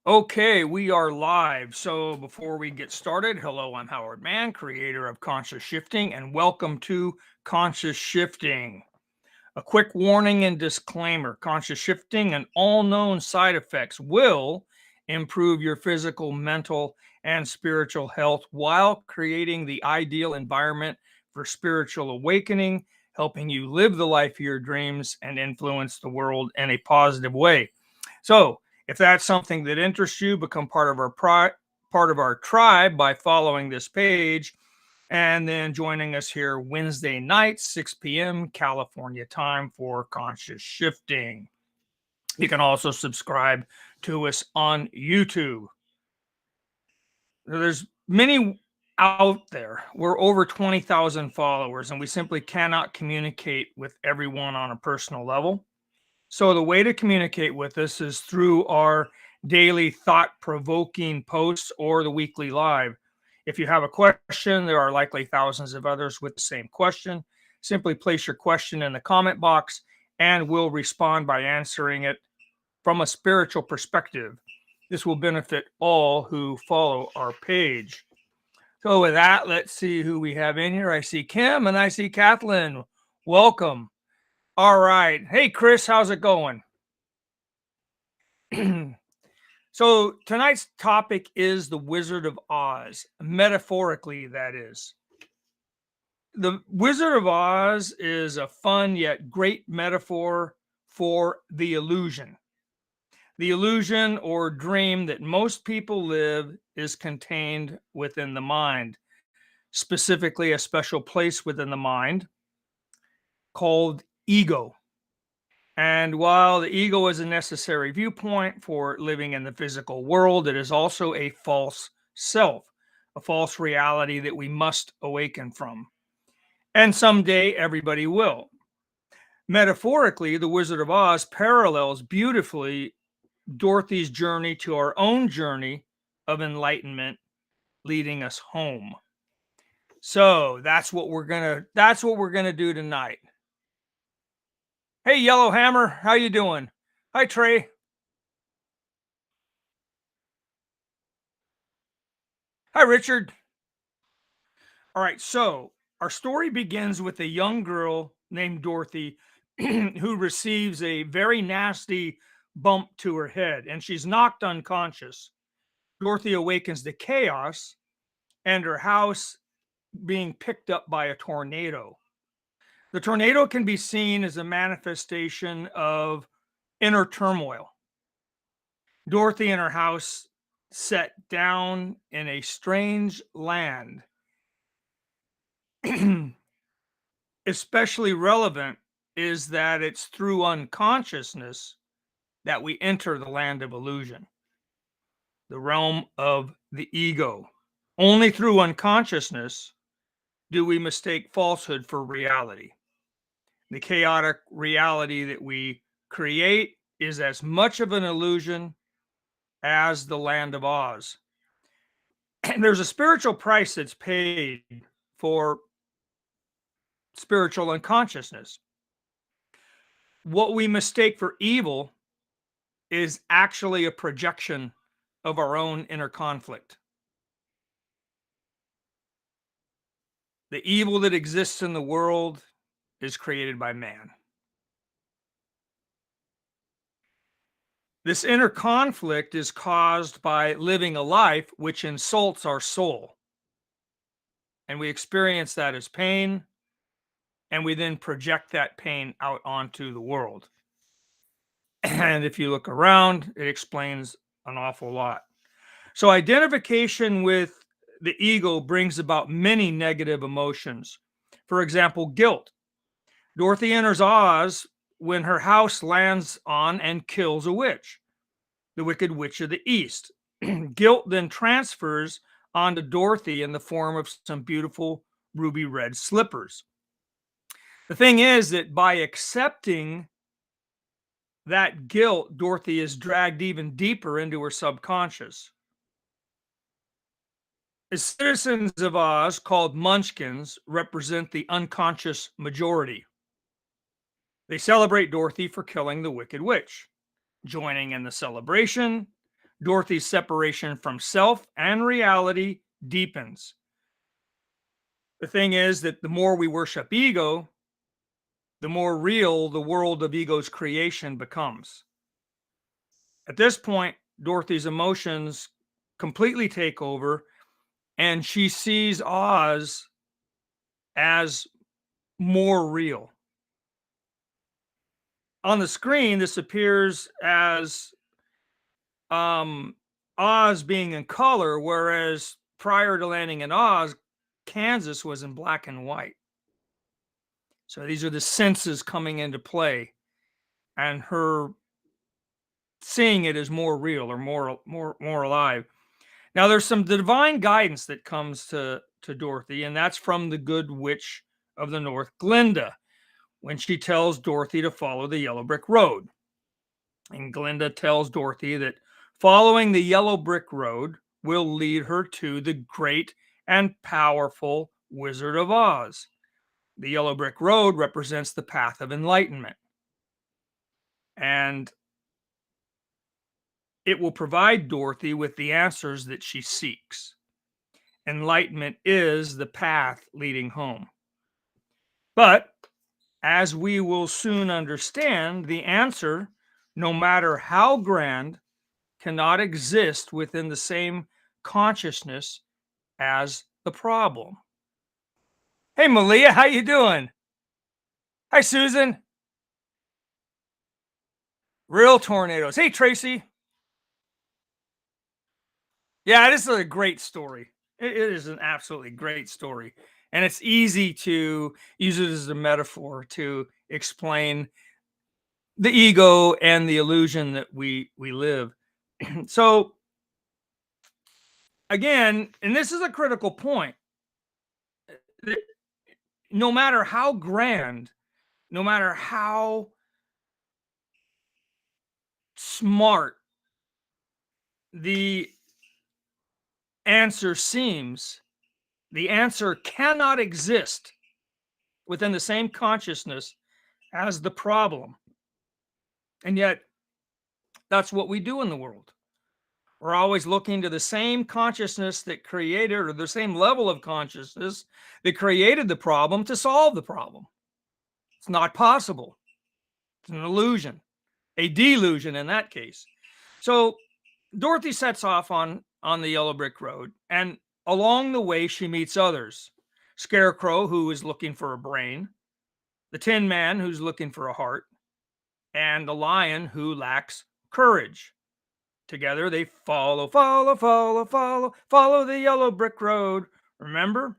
Okay, we are live. So before we get started, hello, I'm Howard Mann, creator of Conscious Shifting, and welcome to Conscious Shifting. A quick warning and disclaimer: conscious shifting and all known side effects will improve your physical, mental, and spiritual health while creating the ideal environment for spiritual awakening, helping you live the life of your dreams and influence the world in a positive way. So, if that's something that interests you, become part of our tribe by following this page and then joining us here Wednesday night, 6 p.m. California time for Conscious Shifting. You can also subscribe to us on YouTube. There's many out there. We're over 20,000 followers, and we simply cannot communicate with everyone on a personal level. So the way to communicate with us is through our daily thought-provoking posts or the weekly live. If you have a question, there are likely thousands of others with the same question. Simply place your question in the comment box and we'll respond by answering it from a spiritual perspective. This will benefit all who follow our page. So with that, let's see who we have in here. I see Kim and I see Kathleen. Welcome. All right. Hey, Chris, how's it going? So tonight's topic is the Wizard of Oz, metaphorically, that is. The Wizard of Oz is a fun yet great metaphor for the illusion. The illusion or dream that most people live is contained within the mind, specifically a special place within the mind called ego. And while the ego is a necessary viewpoint for living in the physical world, it is also a false self, a false reality that we must awaken from. And someday everybody will. Metaphorically, the Wizard of Oz parallels beautifully Dorothy's journey to our own journey of enlightenment, leading us home. So that's what we're gonna do tonight. Hey, Yellowhammer, how you doing? Hi, Trey. Hi, Richard. All right, so our story begins with a young girl named Dorothy who receives a very nasty bump to her head and she's knocked unconscious. Dorothy awakens to chaos and her house being picked up by a tornado. The tornado can be seen as a manifestation of inner turmoil. Dorothy and her house set down in a strange land. Especially relevant is that it's through unconsciousness that we enter the land of illusion, the realm of the ego. Only through unconsciousness do we mistake falsehood for reality. The chaotic reality that we create is as much of an illusion as the land of Oz. And there's a spiritual price that's paid for spiritual unconsciousness. What we mistake for evil is actually a projection of our own inner conflict. The evil that exists in the world is created by man. This inner conflict is caused by living a life which insults our soul. And we experience that as pain, and we then project that pain out onto the world. And if you look around, it explains an awful lot. So, identification with the ego brings about many negative emotions. For example, guilt. Dorothy enters Oz when her house lands on and kills a witch, the Wicked Witch of the East. Guilt then transfers onto Dorothy in the form of some beautiful ruby red slippers. The thing is that by accepting that guilt, Dorothy is dragged even deeper into her subconscious. The citizens of Oz, called Munchkins, represent the unconscious majority. They celebrate Dorothy for killing the Wicked Witch. Joining in the celebration, Dorothy's separation from self and reality deepens. The thing is that the more we worship ego, the more real the world of ego's creation becomes. At this point, Dorothy's emotions completely take over, and she sees Oz as more real. On the screen, this appears as Oz being in color, whereas prior to landing in Oz, Kansas was in black and white. So these are the senses coming into play, and her seeing it as more real or more alive. Now there's some divine guidance that comes to Dorothy, and that's from the good witch of the north, Glinda, when she tells Dorothy to follow the yellow brick road. And Glinda tells Dorothy that following the yellow brick road will lead her to the great and powerful Wizard of Oz. The yellow brick road represents the path of enlightenment. And it will provide Dorothy with the answers that she seeks. Enlightenment is the path leading home. But as we will soon understand, the answer, no matter how grand, cannot exist within the same consciousness as the problem. Hey, Malia, how you doing? Hi, Susan. Real tornadoes. Hey, Tracy. Yeah, this is a great story. It is an absolutely great story. And it's easy to use it as a metaphor to explain the ego and the illusion that we live. So again, and this is a critical point, that no matter how grand, no matter how smart the answer seems, the answer cannot exist within the same consciousness as the problem. And yet, that's what we do in the world. We're always looking to the same consciousness that created, or the same level of consciousness that created the problem to solve the problem. It's not possible. It's an illusion, a delusion in that case. So Dorothy sets off on the yellow brick road, and along the way she meets others. Scarecrow, who is looking for a brain, the Tin Man, who's looking for a heart, and the Lion, who lacks courage. Together they follow the yellow brick road. Remember?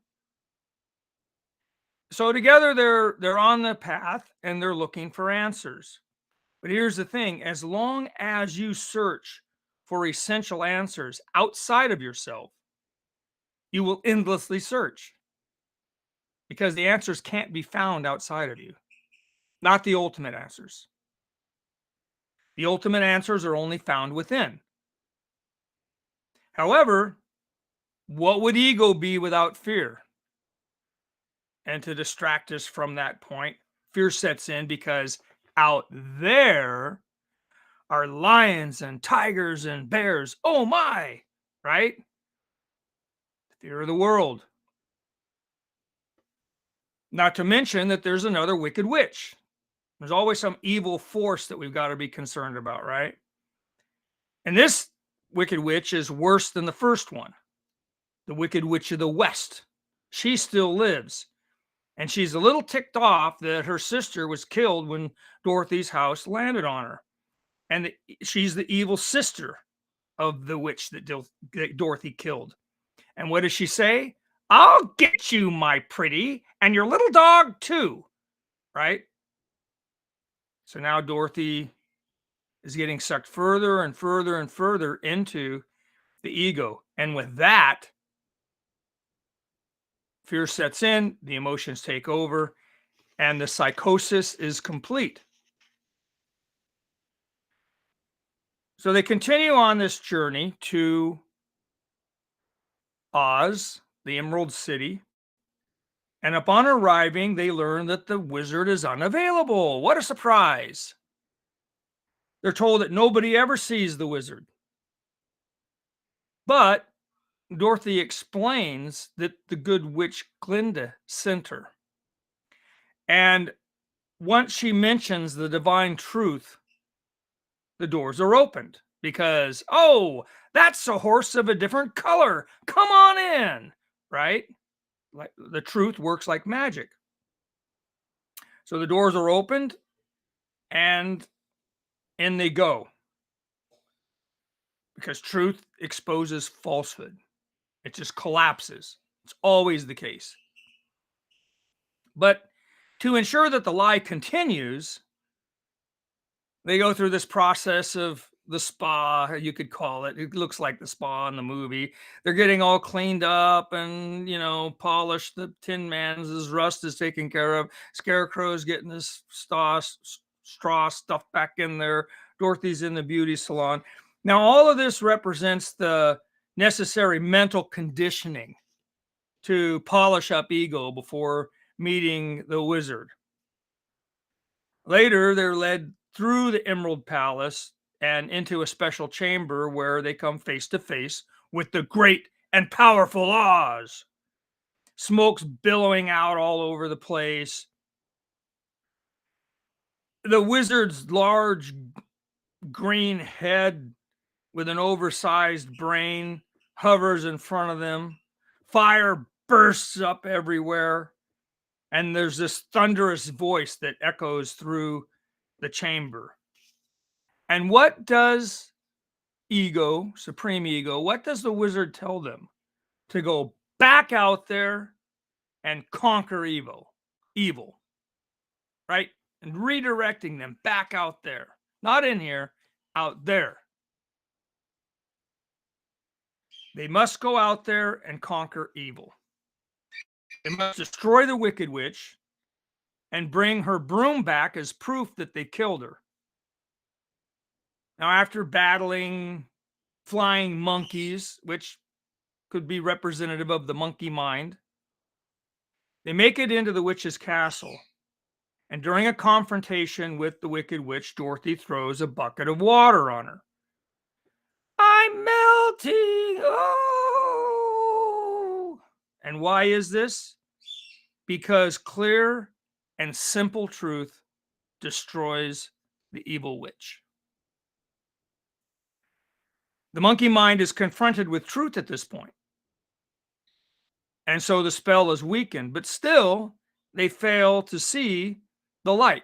So together they're on the path and they're looking for answers. But here's the thing, as long as you search for essential answers outside of yourself, you will endlessly search, because the answers can't be found outside of you. Not the ultimate answers. The ultimate answers are only found within. However, what would ego be without fear? And to distract us from that point, fear sets in, because out there are lions and tigers and bears. Oh my, right? Fear of the world. Not to mention that there's another wicked witch. There's always some evil force that we've got to be concerned about, right? And this wicked witch is worse than the first one, the Wicked Witch of the West. She still lives. And she's a little ticked off that her sister was killed when Dorothy's house landed on her. And she's the evil sister of the witch that Dorothy killed. And what does she say? I'll get you, my pretty, and your little dog too, right? So now Dorothy is getting sucked further and further and further into the ego. And with that, fear sets in, the emotions take over, and the psychosis is complete. So they continue on this journey to Oz, the Emerald City. And upon arriving, they learn that the wizard is unavailable. What a surprise. They're told that nobody ever sees the wizard. But Dorothy explains that the good witch Glinda sent her. And once she mentions the divine truth, the doors are opened because, oh, that's a horse of a different color. Come on in, right? Like the truth works like magic. So the doors are opened and in they go because truth exposes falsehood. It just collapses. It's always the case. But to ensure that the lie continues, they go through this process of the spa, you could call it. It looks like the spa in the movie. They're getting all cleaned up and, polished. The Tin Man's his rust is taken care of. Scarecrow's getting his straw stuffed back in there. Dorothy's in the beauty salon. Now, all of this represents the necessary mental conditioning to polish up ego before meeting the wizard. Later, they're led through the Emerald Palace and into a special chamber where they come face to face with the great and powerful Oz. Smoke's billowing out all over the place. The wizard's large green head with an oversized brain hovers in front of them. Fire bursts up everywhere. And there's this thunderous voice that echoes through the chamber. And what does ego, supreme ego, what does the wizard tell them? To go back out there and conquer evil, right? And redirecting them back out there, not in here, out there. They must go out there and conquer evil. They must destroy the Wicked Witch and bring her broom back as proof that they killed her. Now, after battling flying monkeys, which could be representative of the monkey mind, they make it into the witch's castle. And during a confrontation with the Wicked Witch, Dorothy throws a bucket of water on her. I'm melting! Oh! And why is this? Because clear and simple truth destroys the evil witch. The monkey mind is confronted with truth at this point. And so the spell is weakened, but still they fail to see the light.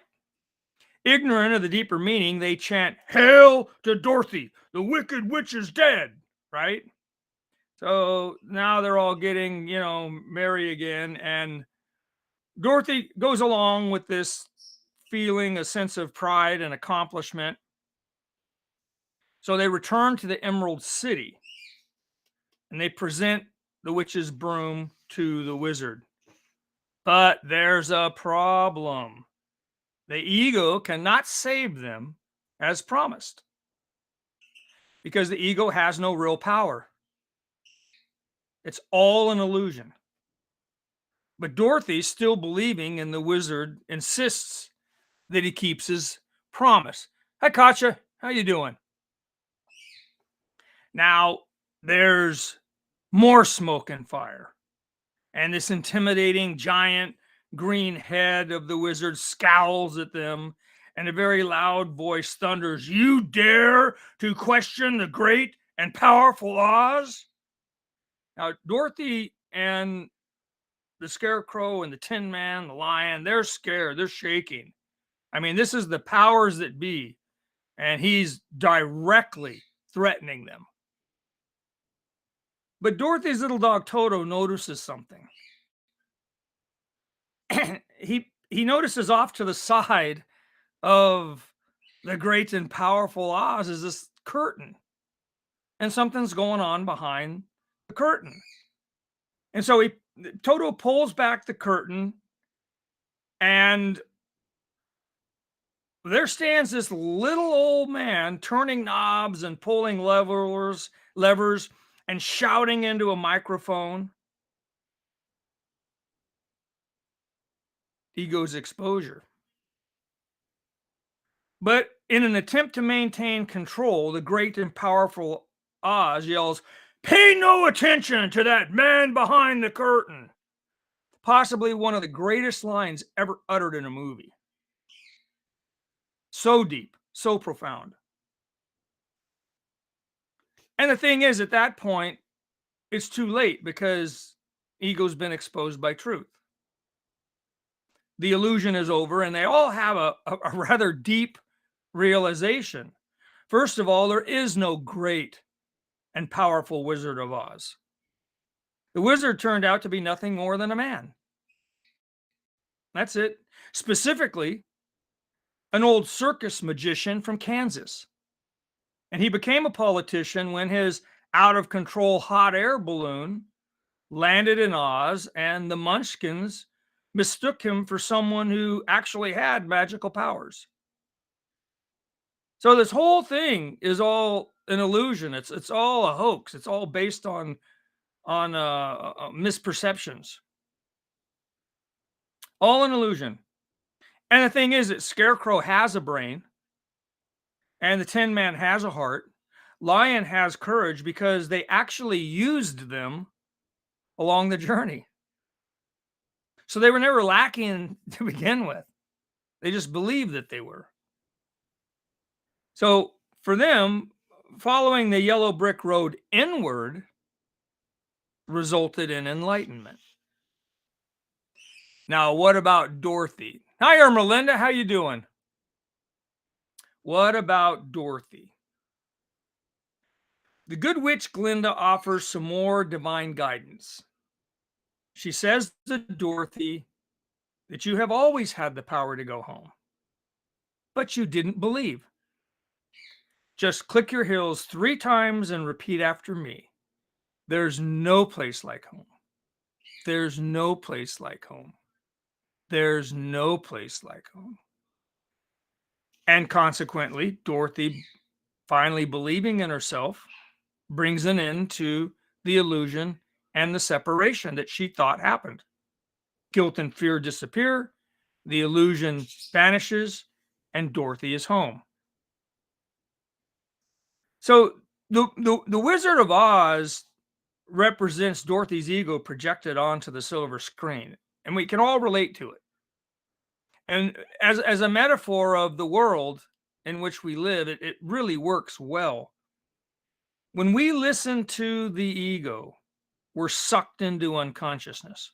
Ignorant of the deeper meaning, they chant, "Hail to Dorothy, the Wicked Witch is dead," right? So now they're all getting, merry again. And Dorothy goes along with this feeling a sense of pride and accomplishment. So they return to the Emerald City and they present the witch's broom to the wizard. But there's a problem. The ego cannot save them as promised because the ego has no real power. It's all an illusion. But Dorothy, still believing in the wizard, insists that he keeps his promise. Hi, Katja. How you doing? Now, there's more smoke and fire. And this intimidating giant green head of the wizard scowls at them, and a very loud voice thunders, "You dare to question the great and powerful Oz?" Now, Dorothy and the Scarecrow and the Tin Man, the Lion, they're scared. They're shaking. I mean, this is the powers that be, and he's directly threatening them. But Dorothy's little dog Toto notices something. he notices off to the side of the great and powerful Oz is this curtain, and something's going on behind the curtain. And so Toto pulls back the curtain, and there stands this little old man turning knobs and pulling levers and shouting into a microphone. Ego's exposure. But in an attempt to maintain control, the great and powerful Oz yells, Pay no attention to that man behind the curtain. Possibly one of the greatest lines ever uttered in a movie. So deep, so profound. And the thing is, at that point, it's too late because ego's been exposed by truth. The illusion is over, and they all have a rather deep realization. First of all, there is no great and powerful Wizard of Oz. The wizard turned out to be nothing more than a man. That's it. Specifically, an old circus magician from Kansas. And he became a politician when his out of control hot air balloon landed in Oz, and the Munchkins mistook him for someone who actually had magical powers. So this whole thing is all an illusion. It's all a hoax. It's all based on misperceptions. All an illusion. And the thing is that Scarecrow has a brain, and the Tin Man has a heart. Lion has courage because they actually used them along the journey. So they were never lacking to begin with. They just believed that they were. So for them, following the yellow brick road inward resulted in enlightenment. Now, what about Dorothy? Hi, Ermelinda. How you doing? What about Dorothy? The good witch Glinda offers some more divine guidance. She says to Dorothy that you have always had the power to go home, but you didn't believe. Just click your heels 3 times and repeat after me. There's no place like home. There's no place like home. There's no place like home. And consequently, Dorothy, finally believing in herself, brings an end to the illusion and the separation that she thought happened. Guilt and fear disappear, the illusion vanishes, and Dorothy is home. So the Wizard of Oz represents Dorothy's ego projected onto the silver screen, and we can all relate to it. And as a metaphor of the world in which we live, it really works well. When we listen to the ego, we're sucked into unconsciousness.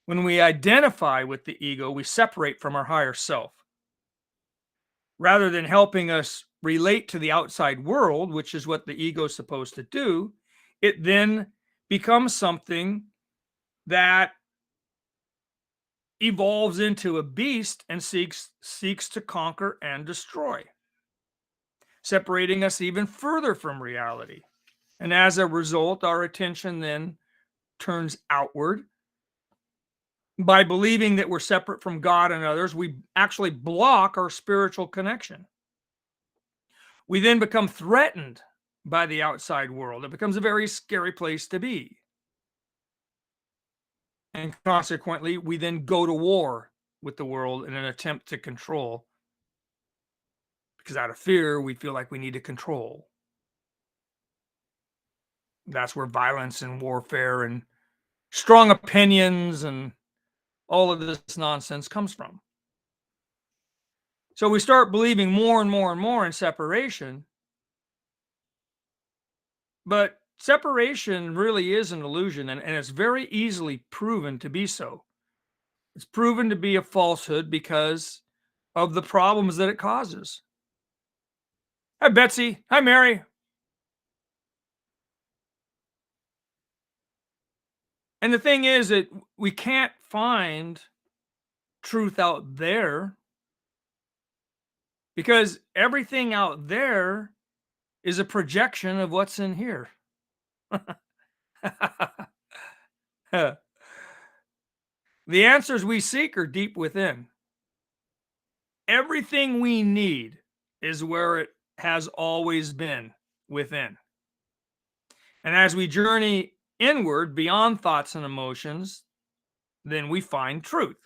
When we identify with the ego, we separate from our higher self. Rather than helping us relate to the outside world, which is what the ego is supposed to do, it then becomes something that evolves into a beast and seeks to conquer and destroy, separating us even further from reality. And as a result, our attention then turns outward. By believing that we're separate from God and others, we actually block our spiritual connection. We then become threatened by the outside world. It becomes a very scary place to be. And consequently, we then go to war with the world in an attempt to control. Because out of fear, we feel like we need to control. That's where violence and warfare and strong opinions and all of this nonsense comes from. So we start believing more and more and more in separation. But separation really is an illusion, and it's very easily proven to be so. It's proven to be a falsehood because of the problems that it causes. Hi, Betsy. Hi, Mary. And the thing is that we can't find truth out there because everything out there is a projection of what's in here. The answers we seek are deep within. Everything we need is where it has always been, within. And as we journey inward beyond thoughts and emotions, then we find truth.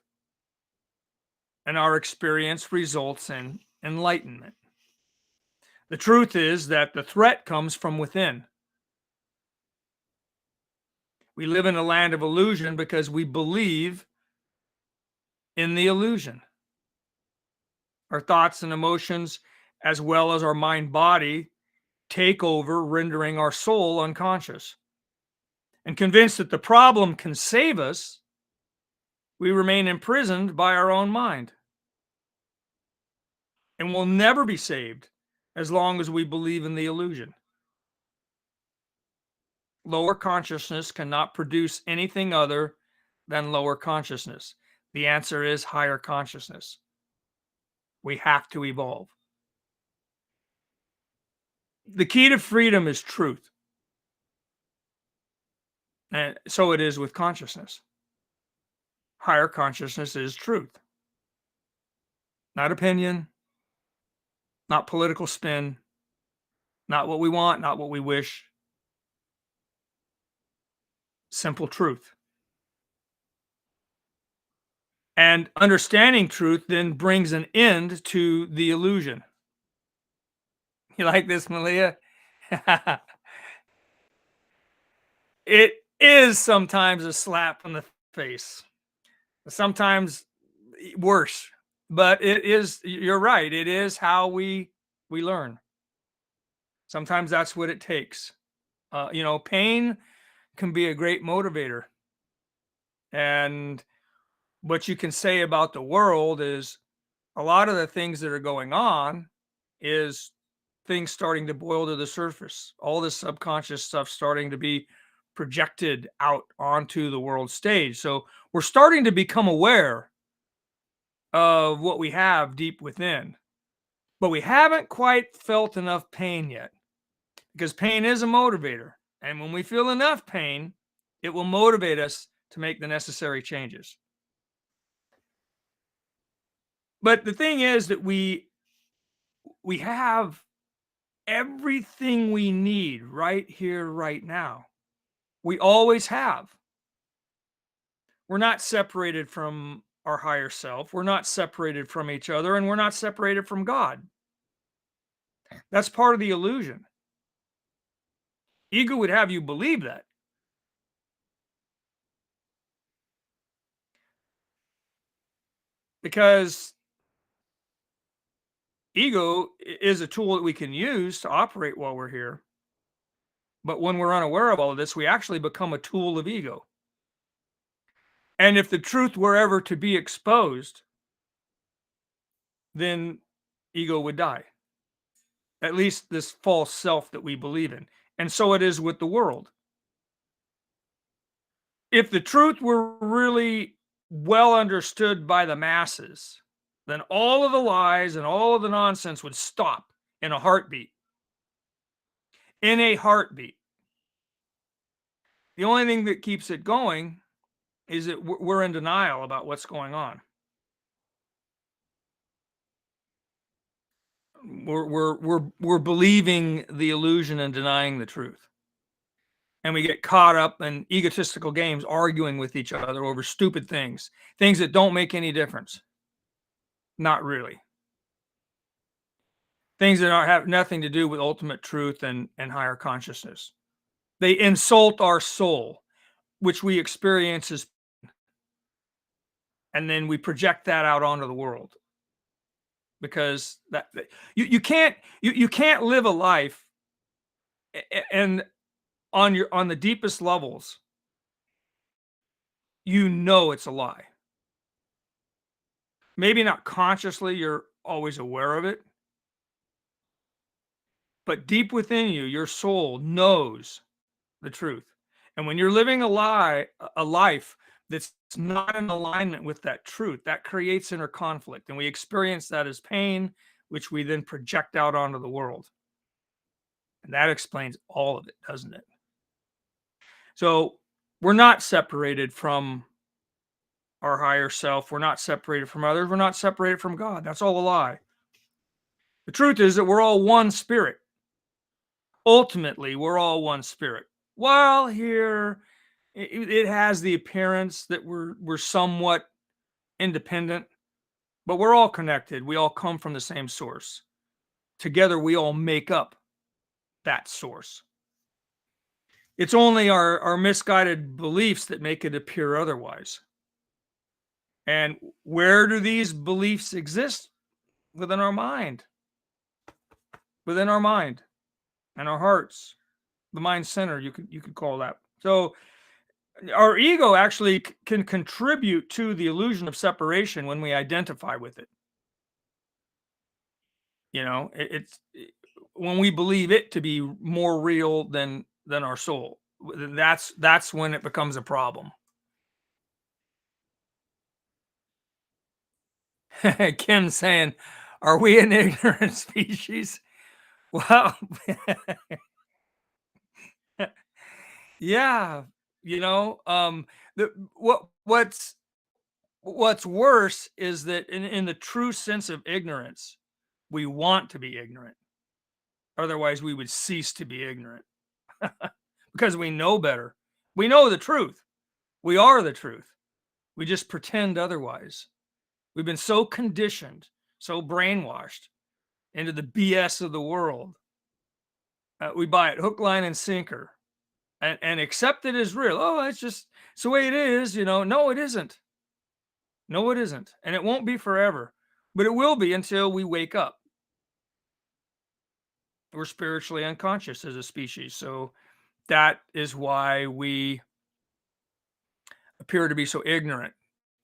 And our experience results in enlightenment. The truth is that the threat comes from within. We live in a land of illusion because we believe in the illusion. Our thoughts and emotions, as well as our mind body, take over, rendering our soul unconscious. And convinced that the problem can save us, we remain imprisoned by our own mind and will never be saved as long as we believe in the illusion. Lower consciousness cannot produce anything other than lower consciousness. The answer is higher consciousness. We have to evolve. The key to freedom is truth. And so it is with consciousness. Higher consciousness is truth, not opinion, not political spin, not what we want, not what we wish. Simple truth. And understanding truth then brings an end to the illusion. You like this, Malia? It is sometimes a slap in the face, sometimes worse, but it is, you're right, it is how we learn. Sometimes that's what it takes. Pain can be a great motivator. And what you can say about the world is a lot of the things that are going on is things starting to boil to the surface. All this subconscious stuff starting to be projected out onto the world stage. So we're starting to become aware of what we have deep within, but we haven't quite felt enough pain yet, because pain is a motivator. And when we feel enough pain, it will motivate us to make the necessary changes. But the thing is that we have everything we need right here, right now. We always have. We're not separated from our higher self. We're not separated from each other, and we're not separated from God. That's part of the illusion. Ego would have you believe that. Because ego is a tool that we can use to operate while we're here. But when we're unaware of all of this, we actually become a tool of ego. And if the truth were ever to be exposed, then ego would die. At least this false self that we believe in. And so it is with the world. If the truth were really well understood by the masses, then all of the lies and all of the nonsense would stop in a heartbeat. In a heartbeat. The only thing that keeps it going is that we're in denial about what's going on. We're believing the illusion and denying the truth. And we get caught up in egotistical games, arguing with each other over stupid things that don't make any difference. Not really. Things that have nothing to do with ultimate truth and higher consciousness. They insult our soul, which we experience as, and then we project that out onto the world. Because you can't live a life and on the deepest levels, it's a lie. Maybe not consciously, you're always aware of it, but deep within you, your soul knows the truth. And when you're living a life that's not in alignment with that truth, that creates inner conflict, and we experience that as pain, which we then project out onto the world. And that explains all of it, doesn't it? So we're not separated from our higher self. We're not separated from others. We're not separated from God. That's all a lie. The truth is that we're all one spirit. Ultimately, we're all one spirit. While here, it has the appearance that we're somewhat independent, but we're all connected. We all come from the same source. Together, we all make up that source. It's only our misguided beliefs that make it appear otherwise. And where do these beliefs exist? Within our mind, within our mind and our hearts, the mind center, you could call that. So our ego actually can contribute to the illusion of separation when we identify with it. When we believe it to be more real than our soul. That's when it becomes a problem. Kim saying, "Are we an ignorant species?" Well, yeah, you know, the what's worse is that in the true sense of ignorance, we want to be ignorant. Otherwise, we would cease to be ignorant because we know better. We know the truth. We are the truth. We just pretend otherwise. We've been so conditioned, so brainwashed into the BS of the world. We buy it hook, line, and sinker and accept it as real. Oh, it's the way it is. No, it isn't. No, it isn't. And it won't be forever, but it will be until we wake up. We're spiritually unconscious as a species. So that is why we appear to be so ignorant.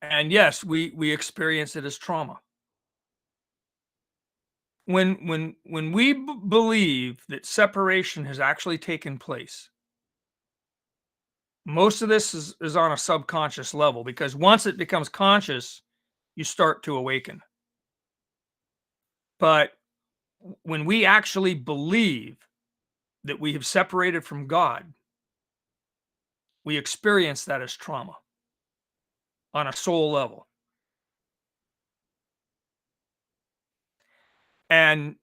And yes, we experience it as trauma. When we believe that separation has actually taken place, most of this is on a subconscious level, because once it becomes conscious, you start to awaken. But when we actually believe that we have separated from God, we experience that as trauma on a soul level. And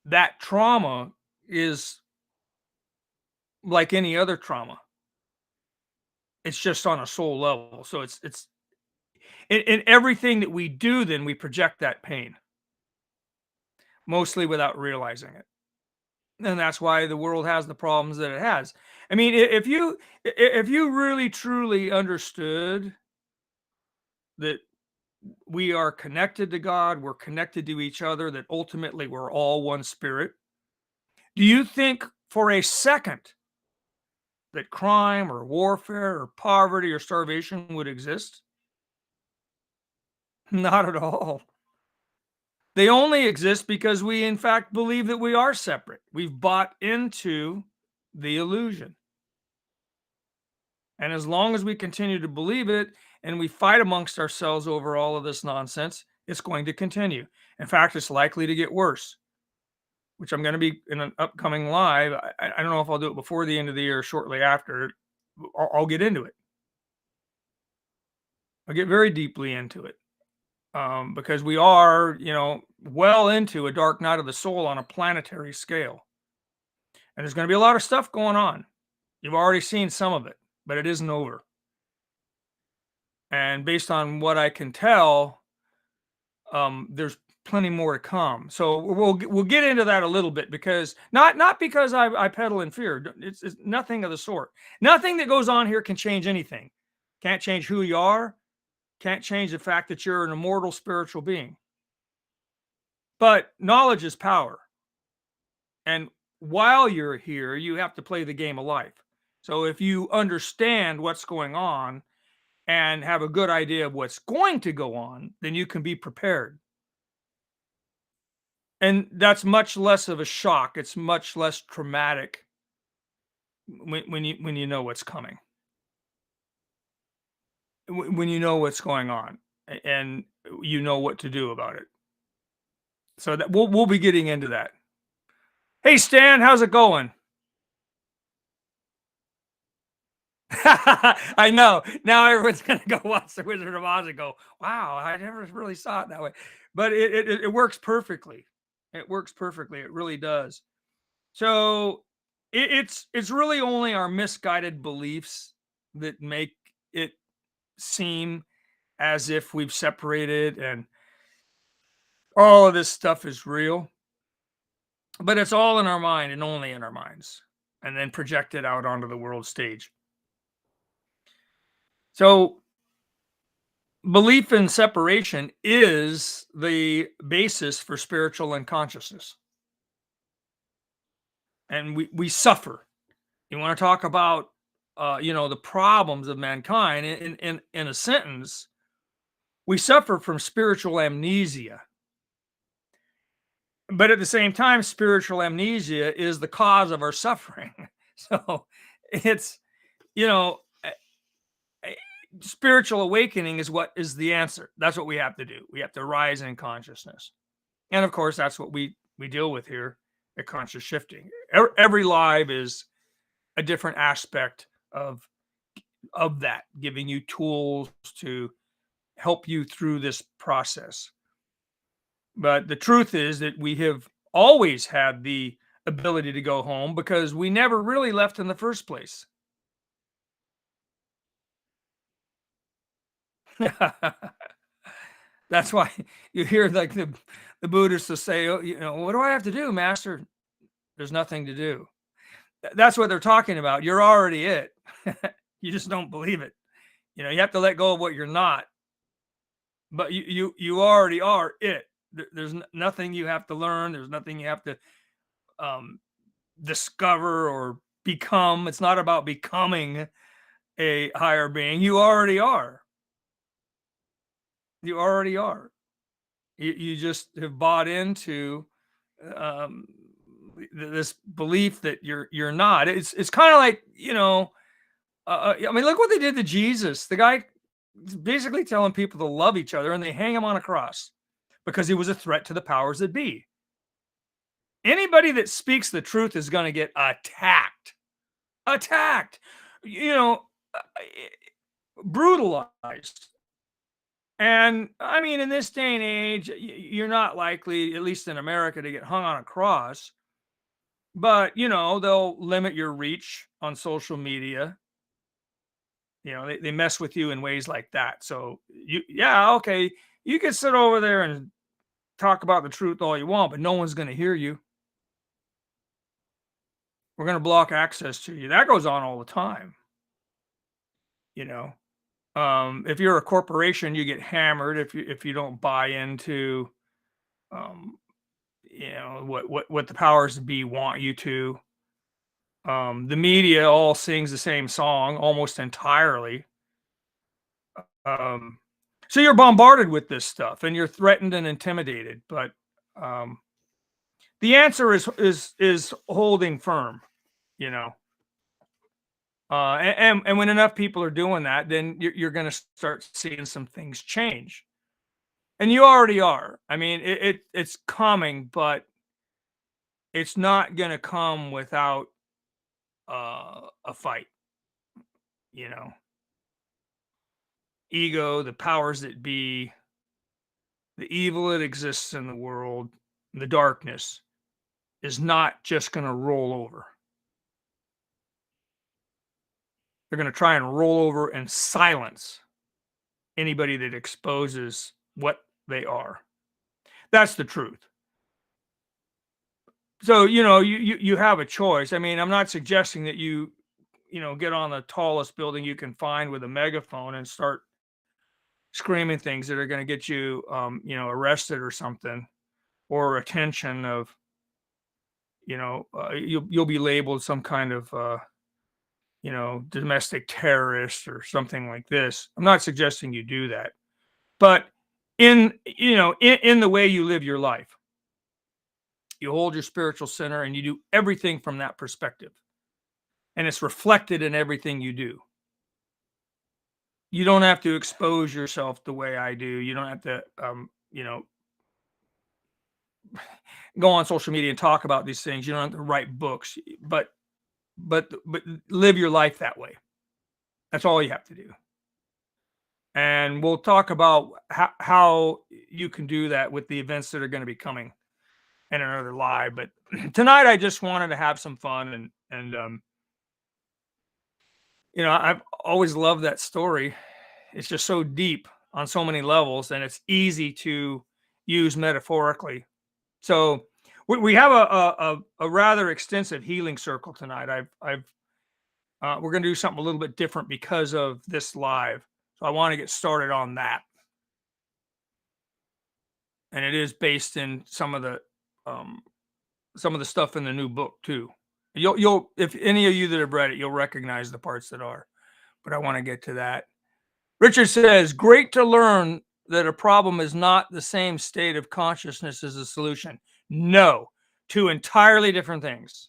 that trauma is like any other trauma. It's just on a soul level. So it's in everything that we do, then we project that pain, mostly without realizing it. And that's why the world has the problems that it has. I mean, if you really truly understood that we are connected to God, we're connected to each other, that ultimately we're all one spirit, do you think for a second that crime or warfare or poverty or starvation would exist? Not at all. They only exist because we, in fact, believe that we are separate. We've bought into the illusion. And as long as we continue to believe it and we fight amongst ourselves over all of this nonsense, it's going to continue. In fact, it's likely to get worse, which I'm going to be in an upcoming live. I don't know if I'll do it before the end of the year or shortly after. I'll get into it. I'll get very deeply into it. Because we are, well into a dark night of the soul on a planetary scale. And there's going to be a lot of stuff going on. You've already seen some of it, but it isn't over. And based on what I can tell, there's plenty more to come. So we'll get into that a little bit, because not because I peddle in fear. It's nothing of the sort. Nothing that goes on here can change anything. Can't change who you are. Can't change the fact that you're an immortal spiritual being. But knowledge is power. And while you're here, you have to play the game of life. So if you understand what's going on and have a good idea of what's going to go on, then you can be prepared. And that's much less of a shock. It's much less traumatic when you know what's coming. When you know what's going on and you know what to do about it. So that we'll be getting into that. Hey Stan, how's it going? I know. Now everyone's gonna go watch the Wizard of Oz and go, "Wow, I never really saw it that way." But it works perfectly. It works perfectly. It really does. So it's really only our misguided beliefs that make it seem as if we've separated and all of this stuff is real. But it's all in our mind and only in our minds. and then project it out onto the world stage. So belief in separation is the basis for spiritual unconsciousness. And we suffer. You want to talk about the problems of mankind in a sentence, we suffer from spiritual amnesia. But at the same time, spiritual amnesia is the cause of our suffering. So it's, you know, eh, eh, spiritual awakening is what is the answer. That's what we have to do. We have to rise in consciousness. And of course, that's what we deal with here at Conscious Shifting. Every live is a different aspect of that, giving you tools to help you through this process. But the truth is that we have always had the ability to go home because we never really left in the first place. That's why you hear like the Buddhists will say, oh, what do I have to do, master? There's nothing to do. That's what they're talking about. You're already it. You just don't believe it. You have to let go of what you're not, but you already are it. There's nothing you have to learn. There's nothing you have to discover or become. It's not about becoming a higher being. You already are. You already are. You just have bought into this belief that you're not. It's kind of like I mean, look what they did to Jesus. The guy basically telling people to love each other, and they hang him on a cross because he was a threat to the powers that be. Anybody that speaks the truth is going to get attacked. Attacked. Brutalized. And I mean, in this day and age, you're not likely, at least in America, to get hung on a cross. But, they'll limit your reach on social media. They mess with you in ways like that. So, okay, you can sit over there and talk about the truth all you want, but no one's going to hear you. We're going to block access to you. That goes on all the time. If you're a corporation, you get hammered if you don't buy into what the powers that be want you to. The media all sings the same song almost entirely. So you're bombarded with this stuff and you're threatened and intimidated, but the answer is holding firm, and when enough people are doing that, then you're going to start seeing some things change. And you already are. I mean, it's coming, but it's not going to come without a fight. Ego, the powers that be, the evil that exists in the world, the darkness is not just going to roll over. They're going to try and roll over and silence anybody that exposes what they are. That's the truth. So, you have a choice. I mean, I'm not suggesting that you get on the tallest building you can find with a megaphone and start screaming things that are going to get you, arrested or something, or attention of, you'll be labeled some kind of, domestic terrorist or something like this. I'm not suggesting you do that, but in the way you live your life, you hold your spiritual center and you do everything from that perspective, and it's reflected in everything you do. You don't have to expose yourself the way I do. You don't have to, go on social media and talk about these things. You don't have to write books, but live your life that way. That's all you have to do. And we'll talk about how you can do that with the events that are going to be coming in another live. But tonight, I just wanted to have some fun and I've always loved that story. It's just so deep on so many levels, and it's easy to use metaphorically. So We have a rather extensive healing circle tonight. We're going to do something a little bit different because of this live. So I want to get started on that. And it is based in some of the stuff in the new book too. You'll if any of you that have read it, you'll recognize the parts that are. But I want to get to that. Richard says, "Great to learn that a problem is not the same state of consciousness as a solution." No, two entirely different things.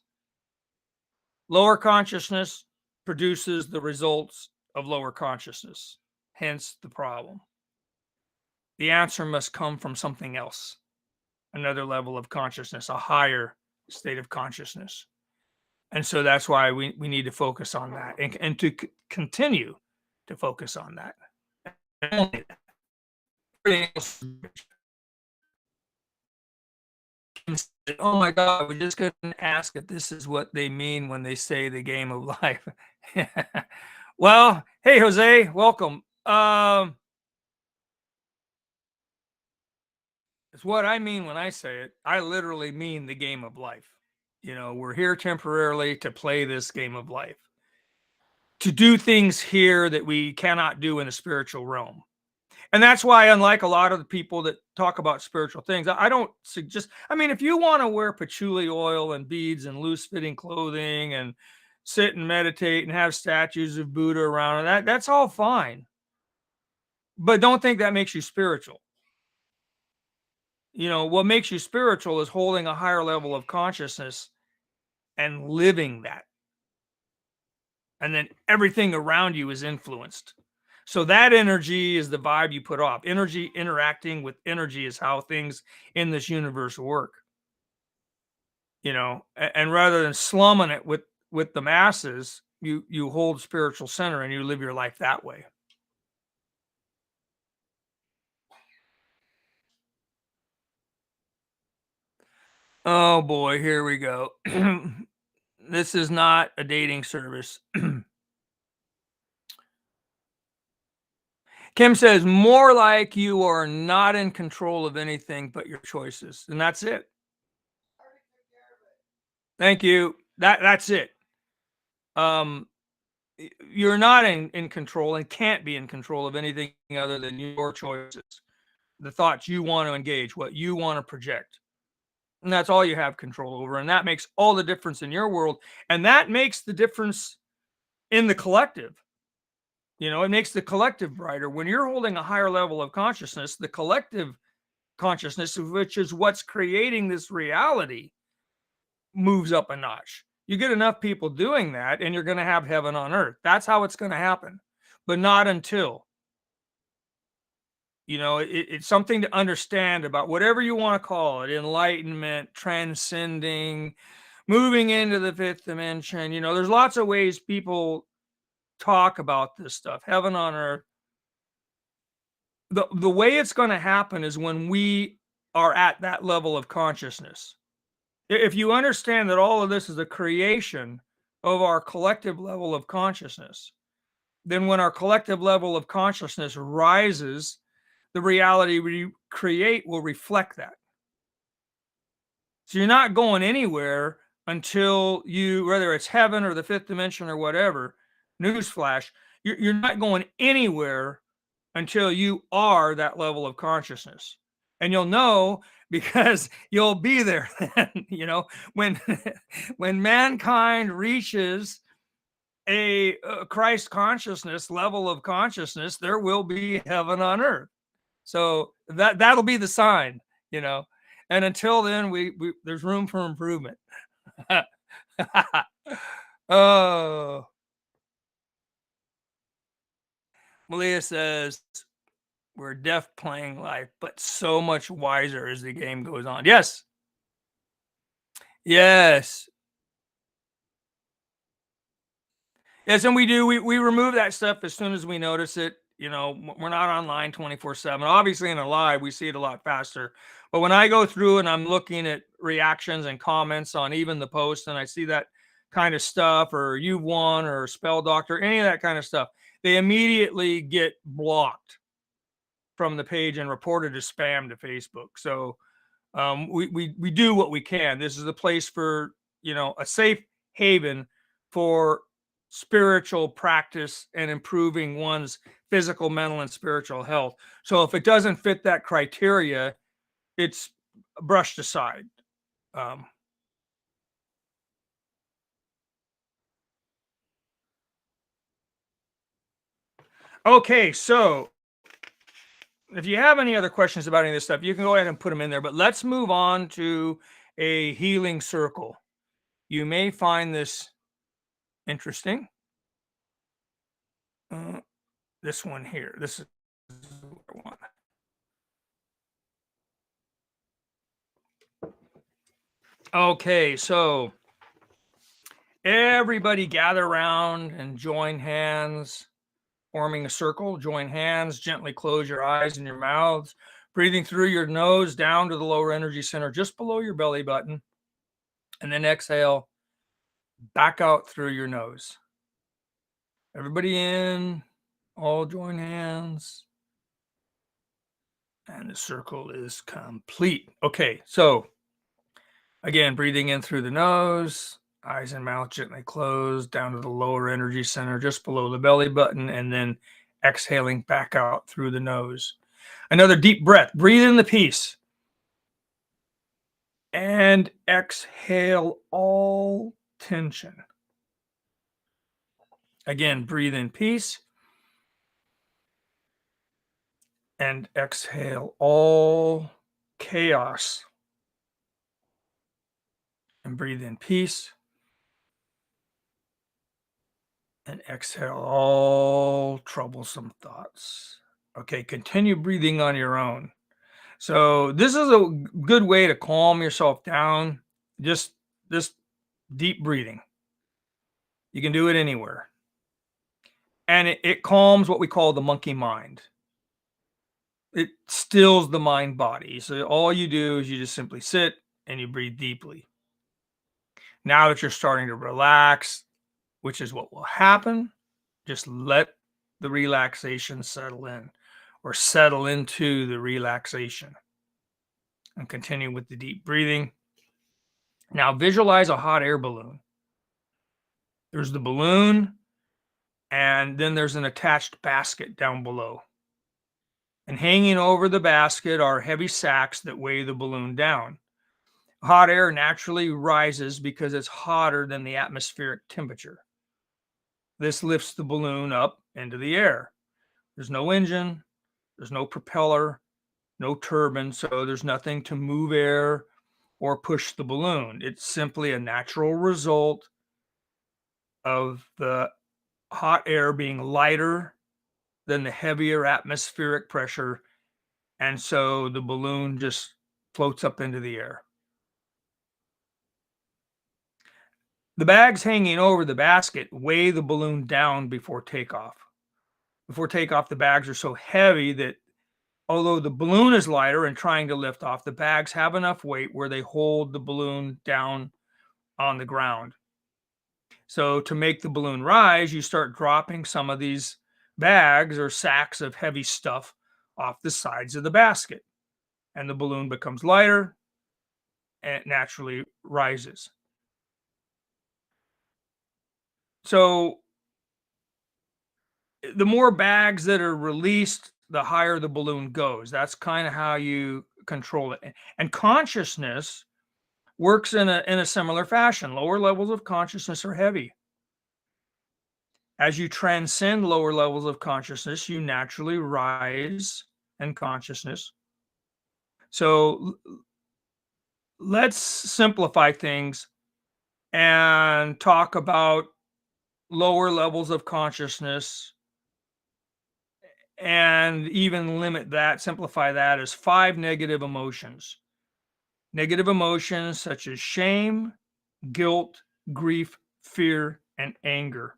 Lower consciousness produces the results of lower consciousness, hence the problem. The answer must come from something else, another level of consciousness, a higher state of consciousness. And so that's why we need to focus on that and to continue to focus on that. Only that. Everything else is, oh my God, we just couldn't ask if this is what they mean when they say the game of life. Well, hey, Jose, welcome. It's what I mean when I say it. I literally mean the game of life. You know, we're here temporarily to play this game of life, to do things here that we cannot do in the spiritual realm. And that's why, unlike a lot of the people that talk about spiritual things, I don't suggest, I mean, if you want to wear patchouli oil and beads and loose fitting clothing and sit and meditate and have statues of Buddha around, that's all fine. But don't think that makes you spiritual. You know, what makes you spiritual is holding a higher level of consciousness and living that. And then everything around you is influenced. So that energy is the vibe you put off. Energy interacting with energy is how things in this universe work. You know, and rather than slumming it with the masses, you hold spiritual center and you live your life that way. Oh boy, here we go. This is not a dating service. Kim says, more like you are not in control of anything but your choices. And that's it. Thank you. That's it. You're not in control and can't be in control of anything other than your choices, the thoughts you want to engage, what you want to project. And that's all you have control over. And that makes all the difference in your world. And that makes the difference in the collective. You know, it makes the collective brighter. When you're holding a higher level of consciousness, the collective consciousness, which is what's creating this reality, moves up a notch. You get enough people doing that, and you're going to have heaven on earth. That's how it's going to happen, but not until. You know, it's something to understand about whatever you want to call it, enlightenment, transcending, moving into the fifth dimension. You know, there's lots of ways people talk about this stuff, heaven on earth. The way it's going to happen is when we are at that level of consciousness. If you understand that all of this is a creation of our collective level of consciousness, then when our collective level of consciousness rises, the reality we create will reflect that. So you're not going anywhere until you, whether it's heaven or the fifth dimension or whatever, newsflash, you're not going anywhere until you are that level of consciousness. And you'll know because you'll be there then. You know, when mankind reaches a Christ consciousness level of consciousness, there will be heaven on earth. So that'll be the sign, you know. And until then, we there's room for improvement. Oh, Malia says, we're deaf playing life, but so much wiser as the game goes on. Yes. Yes. Yes, and we do. We remove that stuff as soon as we notice it. You know, we're not online 24/7. Obviously, in a live, we see it a lot faster. But when I go through and I'm looking at reactions and comments on even the post, and I see that kind of stuff, or you've won, or spell doctor, any of that kind of stuff, they immediately get blocked from the page and reported as spam to Facebook. So We do what we can. This is a place for, a safe haven for spiritual practice and improving one's physical, mental, and spiritual health. So if it doesn't fit that criteria, it's brushed aside. Um, okay, so if you have any other questions about any of this stuff, you can go ahead and put them in there. But let's move on to a healing circle. You may find this interesting. This one here. This is one. Okay, so everybody gather around and join hands, forming a circle. Join hands, gently close your eyes and your mouths, breathing through your nose down to the lower energy center just below your belly button. And then exhale back out through your nose. Everybody in, all join hands. And the circle is complete. Okay, so again, breathing in through the nose, eyes and mouth gently closed down to the lower energy center, just below the belly button, and then exhaling back out through the nose. Another deep breath. Breathe in the peace. And exhale all tension. Again, breathe in peace. And exhale all chaos. And breathe in peace. And exhale all troublesome thoughts. Okay, continue breathing on your own. So this is a good way to calm yourself down. Just this deep breathing. You can do it anywhere. And it calms what we call the monkey mind. It stills the mind body. So all you do is you just simply sit and you breathe deeply. Now that you're starting to relax, which is what will happen, just let the relaxation settle in, or settle into the relaxation, and continue with the deep breathing. Now visualize a hot air balloon. There's the balloon, and then there's an attached basket down below. And hanging over the basket are heavy sacks that weigh the balloon down. Hot air naturally rises because it's hotter than the atmospheric temperature. This lifts the balloon up into the air. There's no engine, there's no propeller, no turbine, so there's nothing to move air or push the balloon. It's simply a natural result of the hot air being lighter than the heavier atmospheric pressure, and so the balloon just floats up into the air. The bags hanging over the basket weigh the balloon down before takeoff. Before takeoff, the bags are so heavy that although the balloon is lighter and trying to lift off, the bags have enough weight where they hold the balloon down on the ground. So to make the balloon rise, you start dropping some of these bags or sacks of heavy stuff off the sides of the basket, and the balloon becomes lighter and it naturally rises. So the more bags that are released, the higher the balloon goes. That's kind of how you control it. And consciousness works in a similar fashion. Lower levels of consciousness are heavy. As you transcend lower levels of consciousness, you naturally rise in consciousness. So let's simplify things and talk about lower levels of consciousness, and even simplify that as 5 negative emotions. Negative emotions such as shame, guilt, grief, fear, and anger.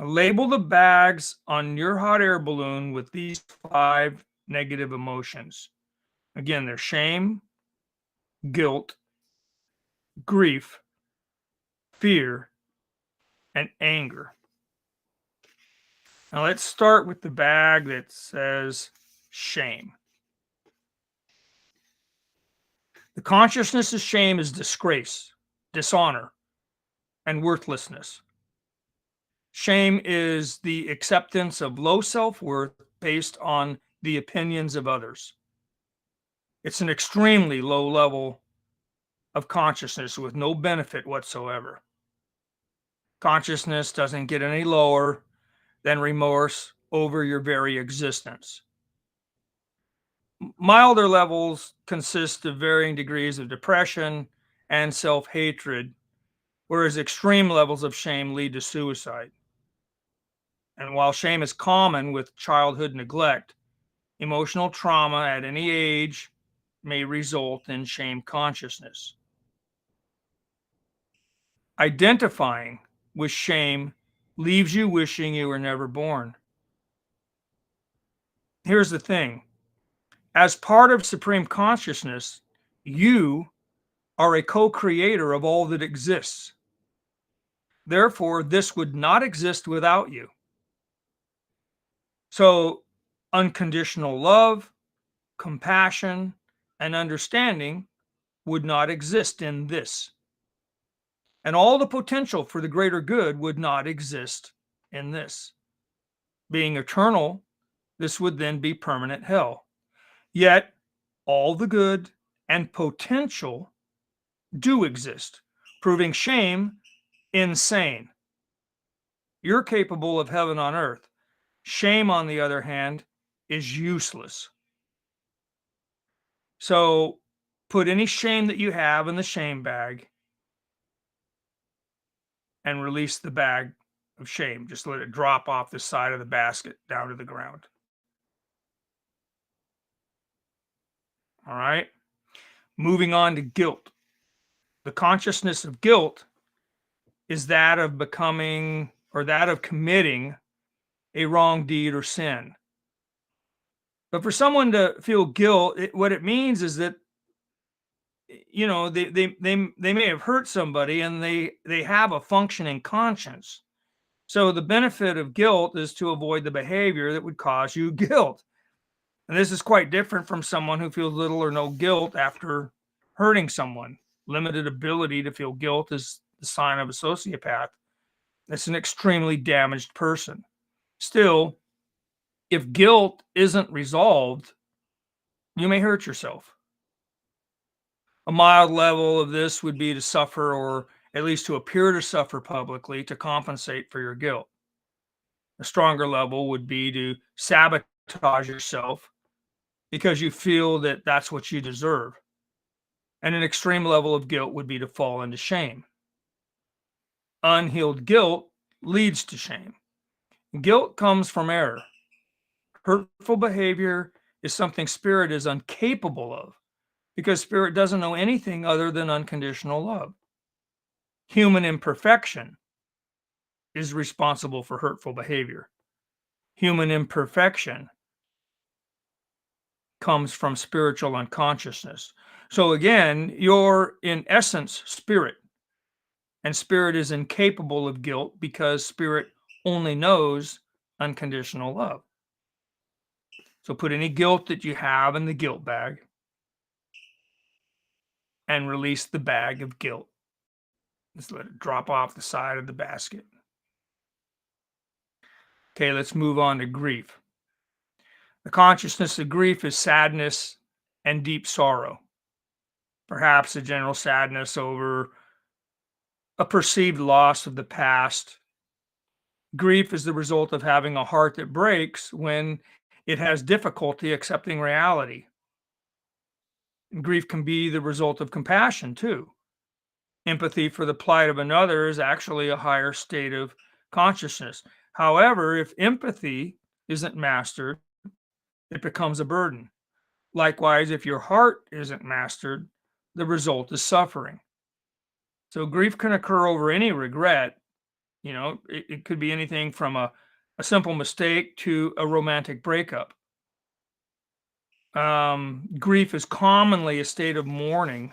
Now, label the bags on your hot air balloon with these 5 negative emotions. Again, they're shame, guilt, grief, fear, and anger. Now let's start with the bag that says shame. The consciousness of shame is disgrace, dishonor, and worthlessness. Shame is the acceptance of low self worth based on the opinions of others. It's an extremely low level of consciousness with no benefit whatsoever. Consciousness doesn't get any lower than remorse over your very existence. Milder levels consist of varying degrees of depression and self hatred, whereas extreme levels of shame lead to suicide. And while shame is common with childhood neglect, emotional trauma at any age may result in shame consciousness. Identifying with shame leaves you wishing you were never born. Here's the thing: as part of supreme consciousness, you are a co creator of all that exists. Therefore, this would not exist without you. So, unconditional love, compassion, and understanding would not exist in this. And all the potential for the greater good would not exist in this. Being eternal, this would then be permanent hell. Yet, all the good and potential do exist, proving shame insane. You're capable of heaven on earth. Shame, on the other hand, is useless. So put any shame that you have in the shame bag and release the bag of shame. Just let it drop off the side of the basket down to the ground. All right. Moving on to guilt. The consciousness of guilt is that of becoming or that of committing a wrong deed or sin. But for someone to feel guilt, what it means is that they may have hurt somebody and they have a functioning conscience. So the benefit of guilt is to avoid the behavior that would cause you guilt. And this is quite different from someone who feels little or no guilt after hurting someone. Limited ability to feel guilt is the sign of a sociopath. That's an extremely damaged person. Still, if guilt isn't resolved, you may hurt yourself. A mild level of this would be to suffer, or at least to appear to suffer publicly to compensate for your guilt. A stronger level would be to sabotage yourself because you feel that that's what you deserve. And an extreme level of guilt would be to fall into shame. Unhealed guilt leads to shame. Guilt comes from error. Hurtful behavior is something spirit is incapable of because spirit doesn't know anything other than unconditional love. Human imperfection is responsible for hurtful behavior. Human imperfection comes from spiritual unconsciousness. So again, you're in essence spirit, and spirit is incapable of guilt because spirit only knows unconditional love. So put any guilt that you have in the guilt bag and release the bag of guilt. Just let it drop off the side of the basket. Okay, let's move on to grief. The consciousness of grief is sadness and deep sorrow. Perhaps a general sadness over a perceived loss of the past. Grief is the result of having a heart that breaks when it has difficulty accepting reality. And grief can be the result of compassion too. Empathy for the plight of another is actually a higher state of consciousness. However, if empathy isn't mastered, it becomes a burden. Likewise, if your heart isn't mastered, the result is suffering. So grief can occur over any regret. It could be anything from a simple mistake to a romantic breakup. Grief is commonly a state of mourning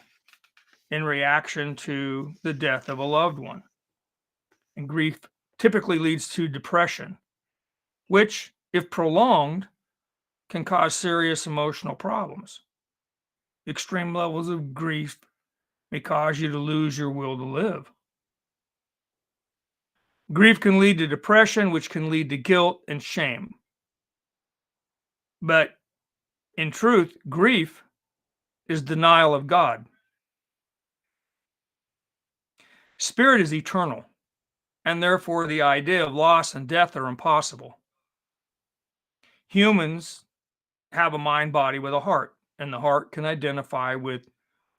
in reaction to the death of a loved one. And grief typically leads to depression, which, if prolonged, can cause serious emotional problems. Extreme levels of grief may cause you to lose your will to live. Grief can lead to depression, which can lead to guilt and shame. But in truth, grief is denial of God. Spirit is eternal, and therefore the idea of loss and death are impossible. Humans have a mind body with a heart, and the heart can identify with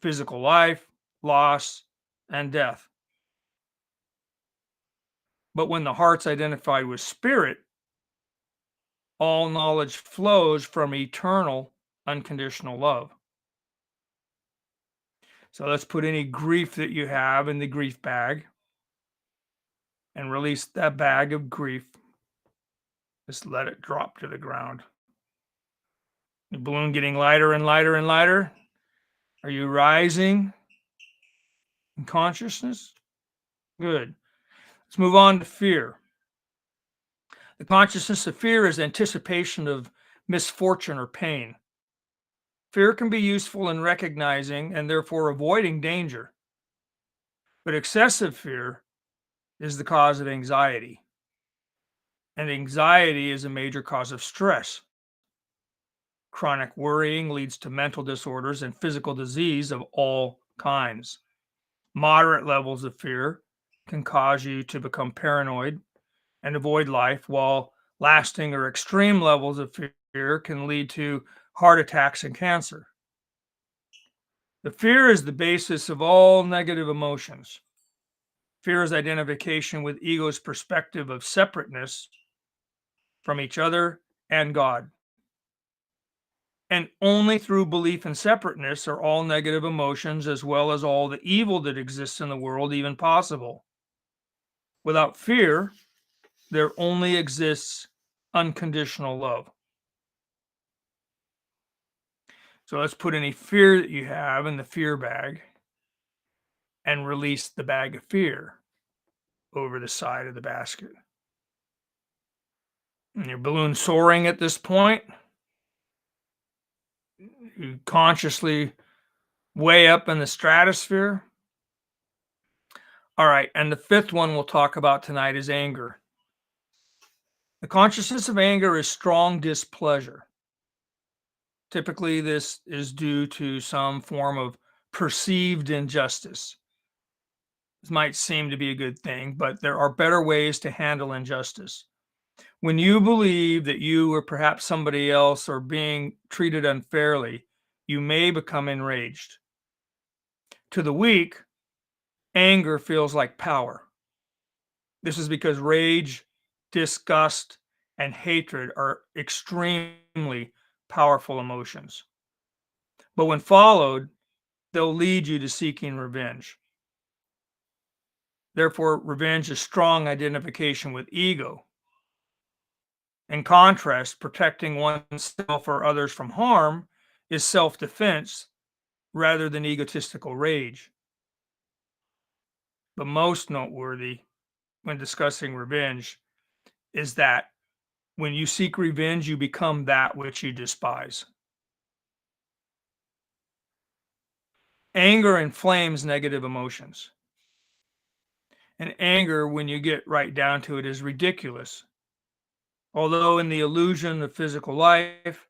physical life, loss, and death. But when the heart's identified with spirit, all knowledge flows from eternal, unconditional love. So let's put any grief that you have in the grief bag and release that bag of grief. Just let it drop to the ground. The balloon getting lighter and lighter and lighter. Are you rising in consciousness? Good. Let's move on to fear. The consciousness of fear is anticipation of misfortune or pain. Fear can be useful in recognizing and therefore avoiding danger. But excessive fear is the cause of anxiety. And anxiety is a major cause of stress. Chronic worrying leads to mental disorders and physical disease of all kinds. Moderate levels of fear can cause you to become paranoid and avoid life, while lasting or extreme levels of fear can lead to heart attacks and cancer. The fear is the basis of all negative emotions. Fear is identification with ego's perspective of separateness from each other and God. And only through belief in separateness are all negative emotions, as well as all the evil that exists in the world, even possible. Without fear, there only exists unconditional love. So let's put any fear that you have in the fear bag and release the bag of fear over the side of the basket. And your balloon soaring at this point. You consciously way up in the stratosphere. All right, and the fifth one we'll talk about tonight is anger. The consciousness of anger is strong displeasure. Typically, this is due to some form of perceived injustice. This might seem to be a good thing, but there are better ways to handle injustice. When you believe that you or perhaps somebody else are being treated unfairly, you may become enraged. To the weak, anger feels like power. This is because rage, disgust, and hatred are extremely powerful emotions. But when followed, they'll lead you to seeking revenge. Therefore, revenge is strong identification with ego. In contrast, protecting oneself or others from harm is self-defense rather than egotistical rage. But most noteworthy when discussing revenge is that when you seek revenge, you become that which you despise. Anger inflames negative emotions. And anger, when you get right down to it, is ridiculous. Although in the illusion of physical life,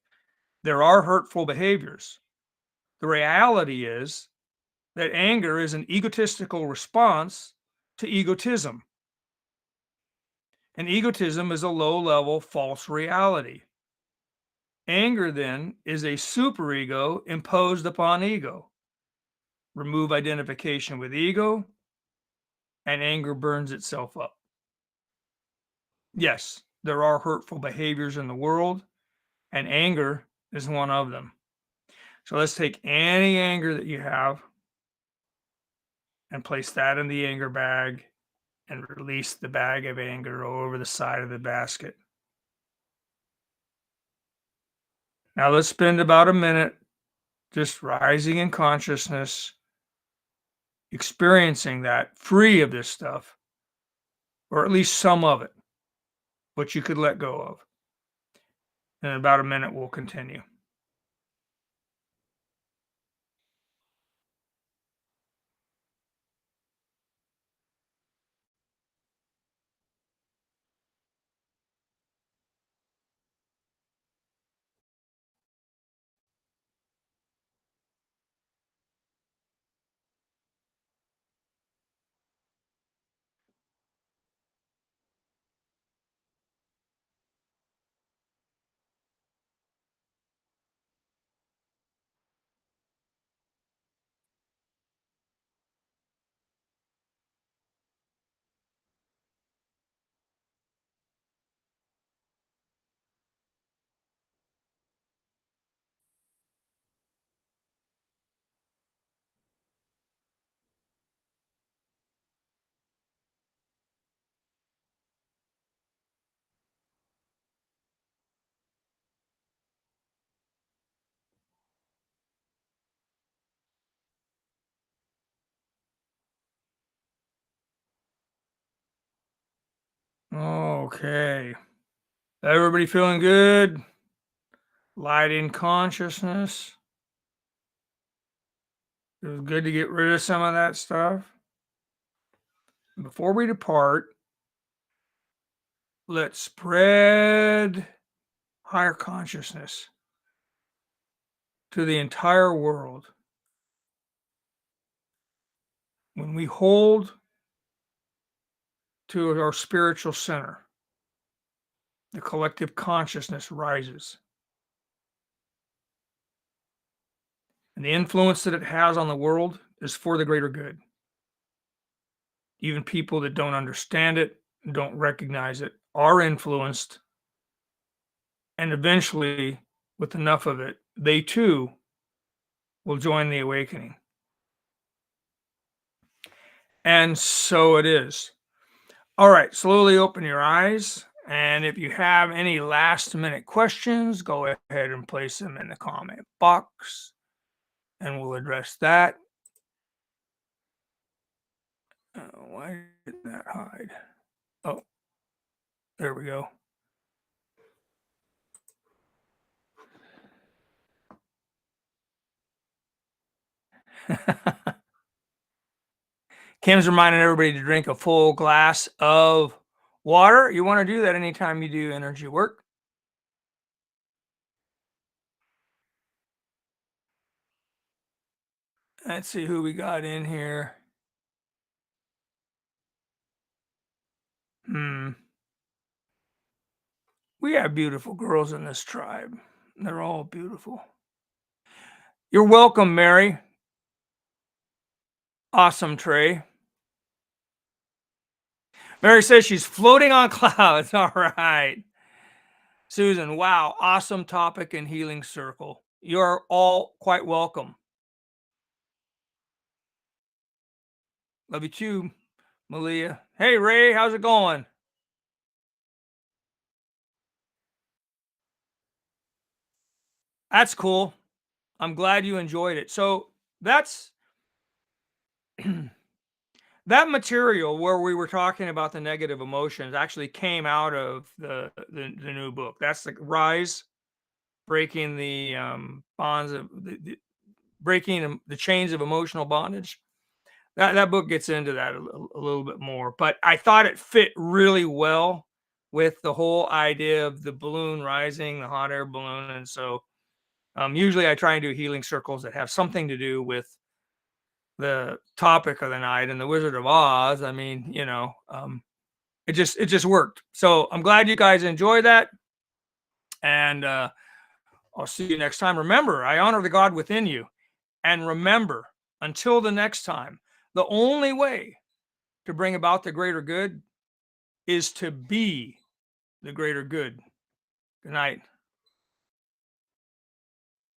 there are hurtful behaviors. The reality is that anger is an egotistical response to egotism. And egotism is a low-level false reality. Anger, then, is a superego imposed upon ego. Remove identification with ego, and anger burns itself up. Yes, there are hurtful behaviors in the world, and anger is one of them. So let's take any anger that you have and place that in the anger bag and release the bag of anger over the side of the basket. Now let's spend about a minute just rising in consciousness, experiencing that free of this stuff, or at least some of it, which you could let go of. In about a minute, we'll continue. Okay. Everybody feeling good? Light in consciousness. It was good to get rid of some of that stuff. Before we depart, let's spread higher consciousness to the entire world. When we hold to our spiritual center, the collective consciousness rises. And the influence that it has on the world is for the greater good. Even people that don't understand it, don't recognize it, are influenced. And eventually, with enough of it, they too will join the awakening. And so it is. All right, slowly open your eyes. And if you have any last minute questions, go ahead and place them in the comment box and we'll address that. Why did that hide? Oh, there we go. Kim's reminding everybody to drink a full glass of water. You want to do that anytime you do energy work. Let's see who we got in here. We have beautiful girls in this tribe. They're all beautiful. You're welcome, Mary. Awesome, Trey. Mary says she's floating on clouds. All right. Susan, wow, awesome topic and healing circle. You're all quite welcome. Love you too, Malia. Hey, Ray, how's it going? That's cool. I'm glad you enjoyed it. So that's that material where we were talking about the negative emotions actually came out of the new book. That's the Rise, breaking the bonds of breaking the chains of emotional bondage. That book gets into that a little bit more, but I thought it fit really well with the whole idea of the balloon rising, the hot air balloon, and so usually I try and do healing circles that have something to do with the topic of the night. And the Wizard of Oz, I mean, it just worked. So I'm glad you guys enjoy that, and I'll see you next time. Remember, I honor the God within you, and remember, until the next time, the only way to bring about the greater good is to be the greater good. Good night.